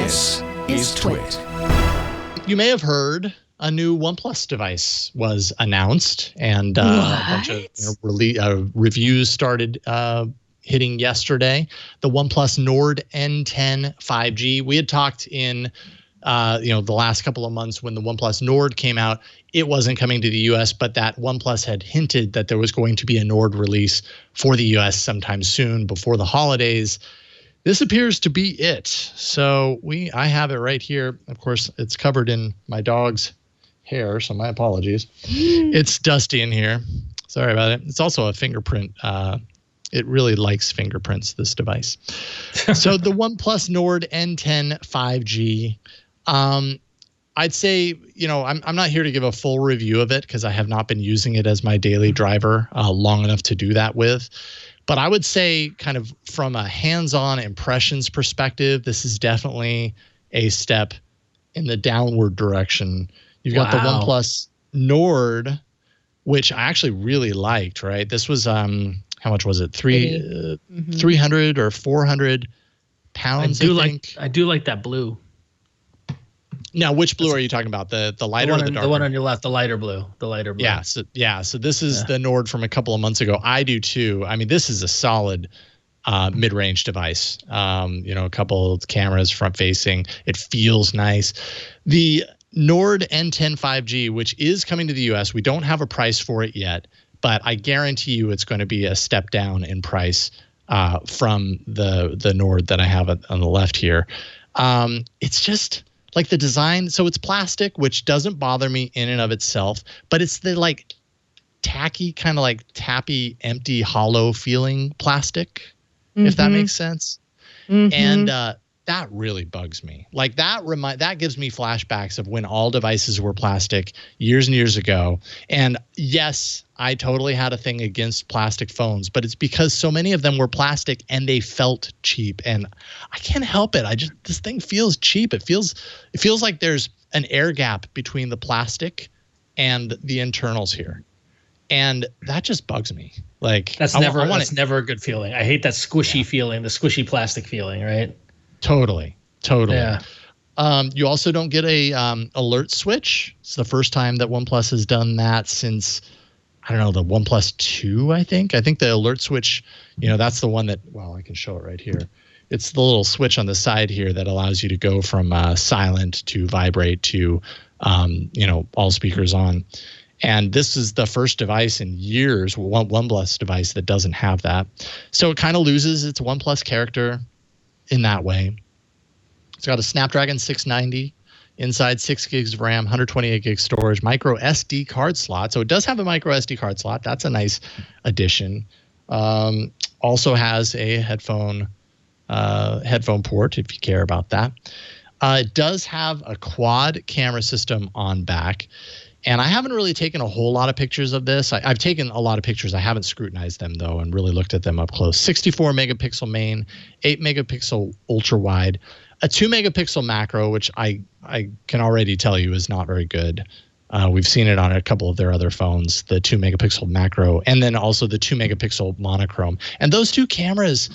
This is TWiT. You may have heard a new OnePlus device was announced, and a bunch of reviews started hitting yesterday. The OnePlus Nord N10 5G. We had talked in the last couple of months when the OnePlus Nord came out. It wasn't coming to the U.S., but that OnePlus had hinted that there was going to be a Nord release for the U.S. sometime soon before the holidays. This appears to be it. So I have it right here. Of course, it's covered in my dog's hair, so my apologies. It's dusty in here. Sorry about it. It's also a fingerprint. It really likes fingerprints, this device. So the OnePlus Nord N10 5G. I'd say, I'm not here to give a full review of it because I have not been using it as my daily driver long enough to do that with. But I would say kind of from a hands-on impressions perspective, this is definitely a step in the downward direction. You've got the OnePlus Nord, which I actually really liked, right? This was, how much was it? 300 or 400 pounds, I think. I do like that blue. Now, which blue are you talking about? The lighter or the darker? The one on your left, the lighter blue. The lighter blue. So this is the Nord from a couple of months ago. I do too. I mean, this is a solid mid-range device. A couple of cameras front facing. It feels nice. The Nord N10 5G, which is coming to the US, we don't have a price for it yet, but I guarantee you it's going to be a step down in price from the Nord that I have on the left here. It's just like the design. So it's plastic, which doesn't bother me in and of itself, but it's the like tacky, kind of like tappy, empty, hollow feeling plastic, if that makes sense. And that really bugs me. Like that gives me flashbacks of when all devices were plastic years and years ago. And yes, I totally had a thing against plastic phones, but it's because so many of them were plastic and they felt cheap. And I can't help it. This thing feels cheap. It feels like there's an air gap between the plastic and the internals here. And that just bugs me. Like that's never a good feeling. I hate that squishy feeling, the squishy plastic feeling, right? Totally. Yeah. You also don't get a alert switch. It's the first time that OnePlus has done that since, I don't know, the OnePlus 2, I think. I think the alert switch, that's the one that, I can show it right here. It's the little switch on the side here that allows you to go from silent to vibrate to, all speakers on. And this is the first device in years, OnePlus device that doesn't have that. So it kind of loses its OnePlus character in that way. It's got a Snapdragon 690 inside, 6 gigs of RAM, 128 gig storage, micro SD card slot. So it does have a micro SD card slot. That's a nice addition. Also has a headphone port if you care about that. It does have a quad camera system on back. And I haven't really taken a whole lot of pictures of this. I've taken a lot of pictures. I haven't scrutinized them, though, and really looked at them up close. 64 megapixel main, 8 megapixel ultra wide, a 2 megapixel macro, which I can already tell you is not very good. We've seen it on a couple of their other phones, the 2 megapixel macro, and then also the 2 megapixel monochrome. And those two cameras,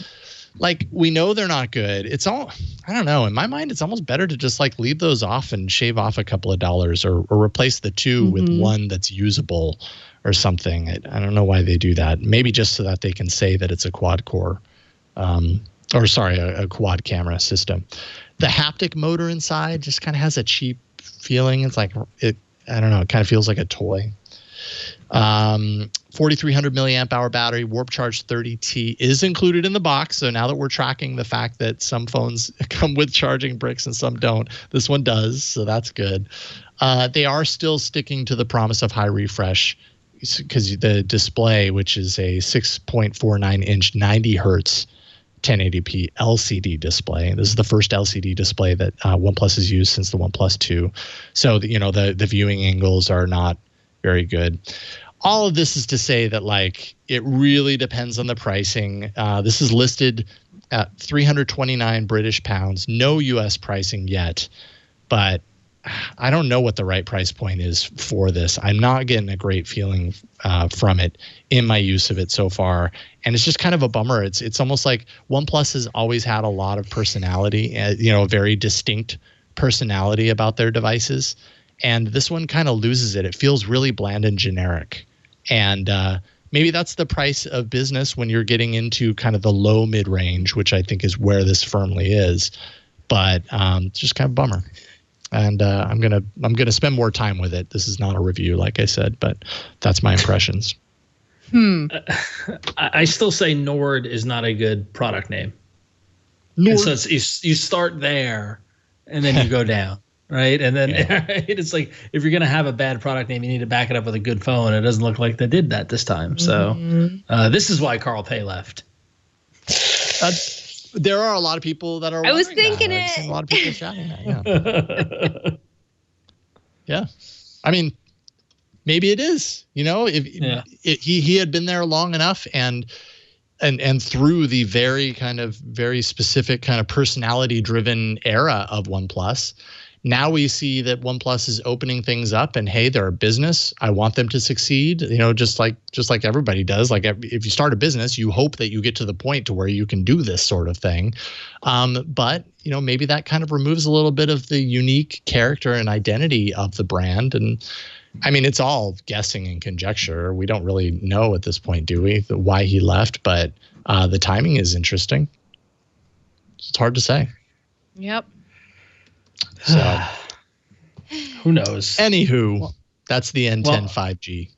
like, we know they're not good. It's all, I don't know. In my mind, it's almost better to just like leave those off and shave off a couple of dollars or replace the two with one that's usable or something. I don't know why they do that. Maybe just so that they can say that it's a quad core, a quad camera system. The haptic motor inside just kind of has a cheap feeling. It's like, I don't know. It kind of feels like a toy. 4,300 milliamp hour battery, Warp Charge 30T is included in the box. So now that we're tracking the fact that some phones come with charging bricks and some don't, this one does. So that's good. They are still sticking to the promise of high refresh because the display, which is a 6.49 inch 90 hertz 1080p LCD display. This is the first LCD display that OnePlus has used since the OnePlus 2. So the viewing angles are not very good. All of this is to say that it really depends on the pricing. This is listed at 329 British pounds, no US pricing yet, but I don't know what the right price point is for this. I'm not getting a great feeling from it in my use of it so far, and it's just kind of a bummer. It's almost like OnePlus has always had a lot of personality, a very distinct personality about their devices, and this one kind of loses it. It feels really bland and generic, and maybe that's the price of business when you're getting into kind of the low mid range, which I think is where this firmly is. But it's just kind of a bummer. And I'm gonna spend more time with it. This is not a review, like I said, but that's my impressions. I still say Nord is not a good product name. Nord. And so you start there, and then you go down, right? And then it's like if you're gonna have a bad product name, you need to back it up with a good phone. It doesn't look like they did that this time. So this is why Carl Pei left. There are a lot of people that are. I was thinking that. it. I've seen a lot of people shouting that. Yeah. Yeah. I mean, maybe it is. If he had been there long enough, and through the very specific kind of personality driven era of OnePlus. Now we see that OnePlus is opening things up, and hey, they're a business. I want them to succeed. Just like everybody does. Like if you start a business, you hope that you get to the point to where you can do this sort of thing. But maybe that kind of removes a little bit of the unique character and identity of the brand. And I mean, it's all guessing and conjecture. We don't really know at this point, do we? Why he left, but the timing is interesting. It's hard to say. Yep. So who knows? Anywho, that's the N10 5G.